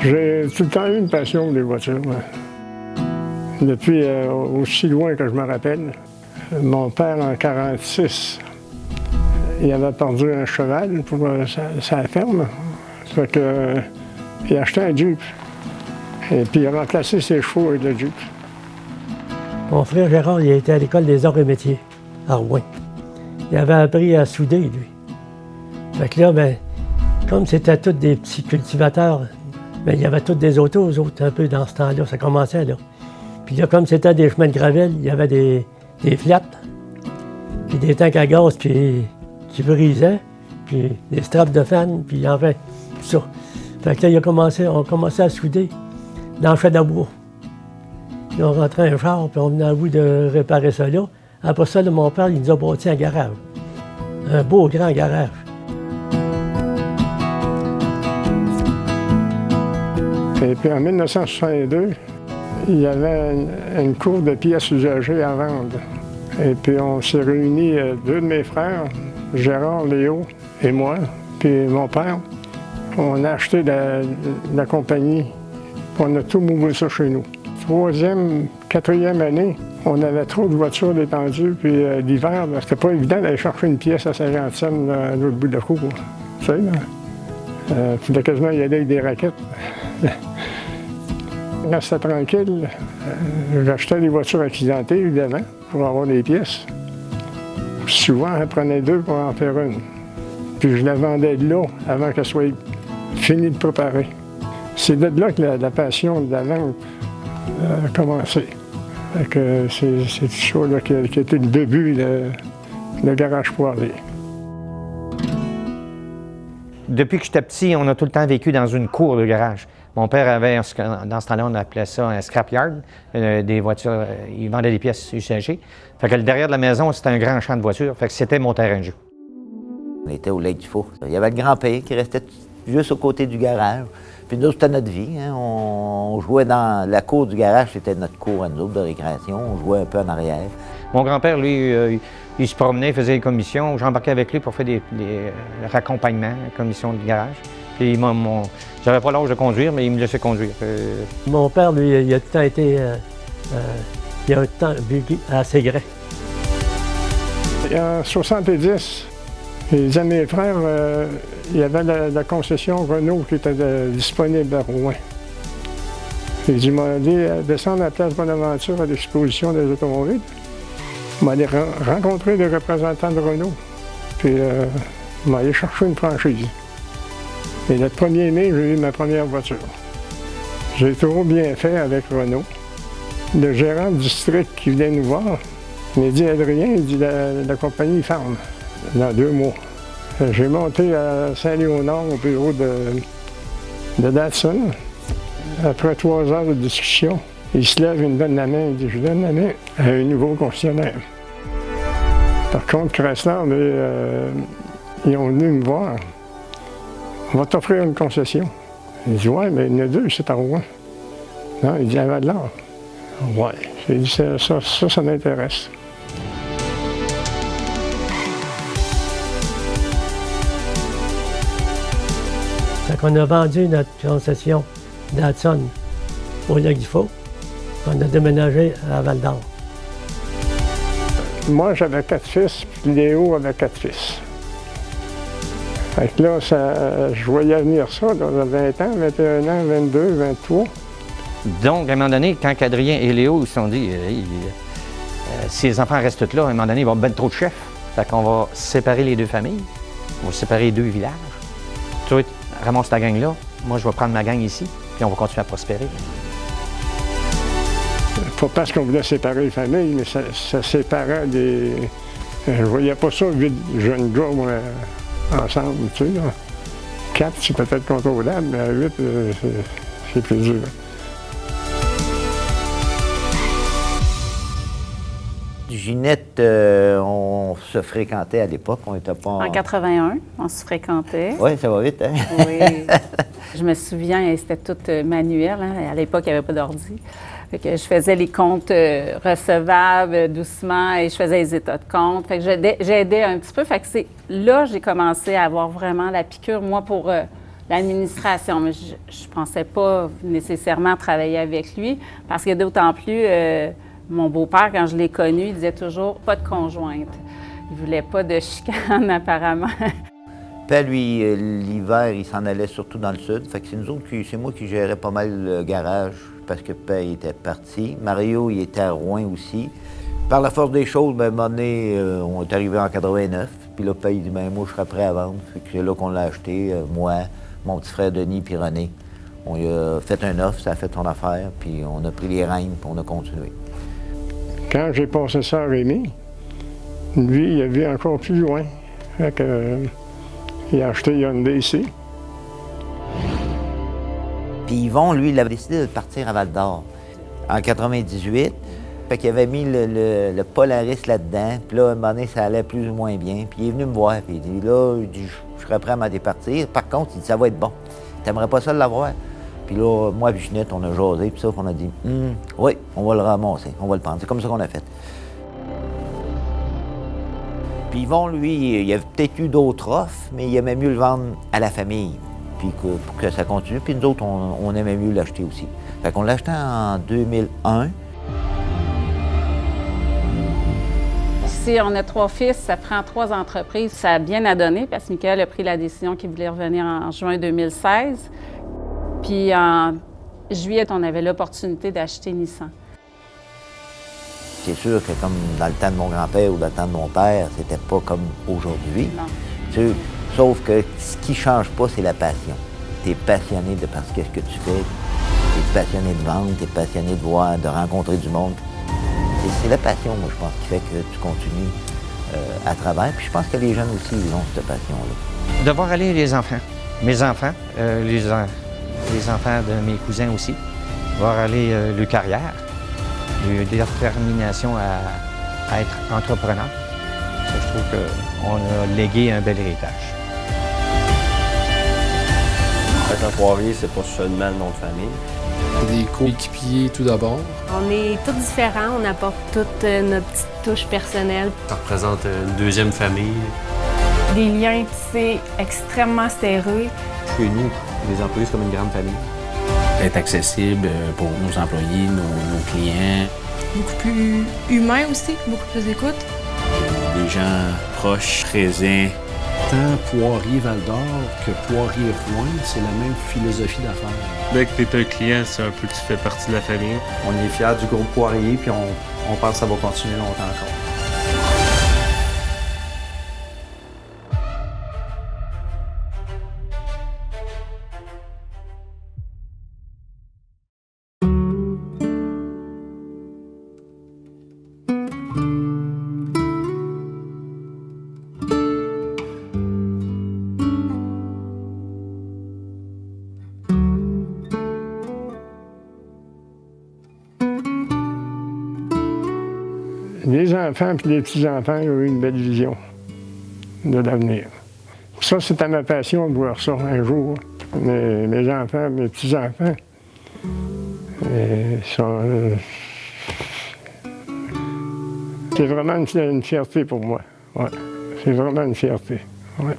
J'ai tout le temps eu une passion pour les voitures. Depuis aussi loin que je me rappelle. Mon père, en 1946, il avait perdu un cheval pour sa ferme. Fait que, il a acheté un Jeep. Et puis il a remplacé ses chevaux avec le Jeep. Mon frère Gérard, il était à l'école des arts et métiers, à Rouen. Il avait appris à souder, lui. Fait que là, bien, comme c'était tous des petits cultivateurs, bien, il y avait tous des autos, eux autres, un peu dans ce temps-là, ça commençait, là. Puis là, comme c'était des chemins de gravel, il y avait des flats, puis des tanks à gaz qui brisaient, puis des straps de fan, puis enfin, tout ça. Fait que là, on commençait à souder dans le chai de bois. Puis on rentrait un char, puis on venait à bout de réparer ça là. Après ça, là, mon père, il nous a bâti un garage. Un beau grand garage. Et puis en 1962, il y avait une cour de pièces usagées à vendre. Et puis on s'est réunis, deux de mes frères, Gérard, Léo et moi, puis mon père. On a acheté la compagnie, puis on a tout mouvé ça chez nous. Troisième, quatrième année, on avait trop de voitures détendues, puis l'hiver, c'était pas évident d'aller chercher une pièce à Saint-Jean-de-Seine à l'autre bout de la cour. Tu sais, là. Il fallait quasiment y aller avec des raquettes. Quand c'était tranquille, j'achetais des voitures accidentées, évidemment, pour avoir des pièces. Souvent, je prenais deux pour en faire une. Puis je la vendais de là avant qu'elle soit finie de préparer. C'est de là que la passion de la vente a commencé. C'est tout ça là, qui a été le début de Garage Poirier. Depuis que j'étais petit, on a tout le temps vécu dans une cour de garage. Mon père avait, dans ce temps-là, on appelait ça un scrapyard, des voitures, il vendait des pièces usagées. Fait que derrière de la maison, c'était un grand champ de voitures, fait que c'était mon terrain de jeu. On était au Lac du Faux. Il y avait le grand-père qui restait juste au côté du garage. Puis nous, c'était notre vie. Hein. On jouait dans la cour du garage, c'était notre cour à nous autres de récréation. On jouait un peu en arrière. Mon grand-père, lui, il se promenait, il faisait des commissions. J'embarquais avec lui pour faire des raccompagnements, commissions de garage. Puis j'avais pas l'âge de conduire, mais il me laissait conduire. Mon père, lui, il a tout le temps été... il a un temps vécu à Séguret. En 1970, les amis et frères, il y avait la concession Renault qui était disponible à Rouen. Ils m'ont dit « Descendre à la place Bonaventure à l'exposition des automobiles ». Il m'a allé rencontrer des représentants de Renault, puis il m'a allé chercher une franchise. Et le 1er mai, j'ai eu ma première voiture. J'ai toujours bien fait avec Renault. Le gérant du district qui venait nous voir, il m'a dit « Adrien, il dit, la compagnie ferme dans 2 mois ». J'ai monté à Saint-Léonard au bureau de Datsun. Après 3 heures de discussion, il se lève, il me donne la main, il dit « Je donne la main à un nouveau concessionnaire ». Par contre, Chrysler, ils ont venu me voir. « On va t'offrir une concession ». Il dit « Ouais, mais il y en a 2, c'est à Rouen ». Non, il dit « À Val-d'Or ». « Ouais ». J'ai dit « Ça m'intéresse ». On a vendu notre concession Datsun au Lac du Faux. On a déménagé à Val-d'Or. Moi, j'avais 4 fils, puis Léo avait 4 fils. Fait que là, je voyais venir ça, là, 20 ans, 21 ans, 22, 23. Donc, à un moment donné, quand Adrien et Léo se sont dit si les enfants restent tous là, à un moment donné, il va y avoir bien trop de chefs. Fait qu'on va séparer les 2 familles, on va séparer les 2 villages. Toi, ramasse ta gang là, moi je vais prendre ma gang ici, puis on va continuer à prospérer. Pas parce qu'on voulait séparer les familles, mais ça séparait des... Je voyais pas ça, 8 jeunes gars ensemble, tu sais. Là. 4, c'est peut-être contrôlable, mais à 8, c'est plus dur. Ginette, on se fréquentait à l'époque, on était pas... En 81, on se fréquentait. Oui, ça va vite, hein? Oui. Je me souviens, c'était tout manuel. Hein? À l'époque, il n'y avait pas d'ordi. Fait que je faisais les comptes recevables doucement et je faisais les états de compte. Fait que j'aidais un petit peu. Fait que c'est là j'ai commencé à avoir vraiment la piqûre, moi, pour l'administration. Mais je ne pensais pas nécessairement travailler avec lui parce que d'autant plus, mon beau-père, quand je l'ai connu, il disait toujours « pas de conjointe ». Il ne voulait pas de chicane, apparemment. Puis lui, l'hiver, il s'en allait surtout dans le sud. Fait que c'est moi qui gérais pas mal le garage parce que Père était parti. Mario, il était à Rouen aussi. Par la force des choses, ben, à un moment donné, on est arrivé en 89. Puis là, Père, il dit, ben moi, je serais prêt à vendre. Fait que c'est là qu'on l'a acheté, moi, mon petit frère Denis, puis René. On lui a fait un offre, ça a fait son affaire, puis on a pris les rênes, puis on a continué. Quand j'ai passé ça à Rémi, lui, il a vu encore plus loin. Fait que, il a acheté Hyundai ici. Puis Yvon, lui, il avait décidé de partir à Val-d'Or en 98. Fait qu'il avait mis le Polaris là-dedans. Puis là, à un moment donné, ça allait plus ou moins bien. Puis il est venu me voir. Puis il dit, là, je serais prêt à m'en départir. Par contre, il dit, ça va être bon. T'aimerais pas ça l'avoir? Puis là, moi et Ginette, on a jasé. Puis ça, on a dit, oui, on va le ramasser. On va le prendre. C'est comme ça qu'on a fait. Puis Yvon, lui, il avait peut-être eu d'autres offres, mais il aimait mieux le vendre à la famille, puis pour que ça continue. Puis nous autres, on aimait mieux l'acheter aussi. Fait qu'on l'a acheté en 2001. Si on a 3 fils, ça prend 3 entreprises. Ça a bien à donner parce que Michael a pris la décision qu'il voulait revenir en juin 2016. Puis en juillet, on avait l'opportunité d'acheter Nissan. C'est sûr que comme dans le temps de mon grand-père ou dans le temps de mon père, c'était pas comme aujourd'hui. Sauf que ce qui change pas, c'est la passion. Tu es passionné de parce que ce que tu fais, tu es passionné de vendre, tu es passionné de voir, de rencontrer du monde. C'est la passion, moi, je pense, qui fait que tu continues à travers. Puis je pense que les jeunes aussi, ils ont cette passion-là. De voir aller les enfants, mes enfants, les enfants de mes cousins aussi, voir aller leur carrière. Une détermination à être entrepreneur. Ça, je trouve qu'on a légué un bel héritage. Être un poirier, c'est pas seulement le nom de famille. Des coéquipiers tout d'abord. On est tous différents, on apporte toutes notre petite touche personnelle. Ça représente une deuxième famille. Des liens tissés extrêmement serrés. Chez nous, les employés, c'est comme une grande famille. Être accessible pour nos employés, nos clients. Beaucoup plus humain aussi, beaucoup plus d'écoute. Des gens proches, présents. Tant Poirier Val-d'Or que Poirier Rouen, c'est la même philosophie d'affaires. Dès que tu es un client, c'est un peu que tu fais partie de la famille. On est fiers du groupe Poirier, puis on pense que ça va continuer longtemps encore. Les enfants et les petits-enfants ont eu une belle vision de l'avenir. Ça, c'était ma passion de voir ça un jour. Mes enfants, mes petits-enfants, c'est vraiment une fierté pour moi. Ouais. C'est vraiment une fierté. Ouais.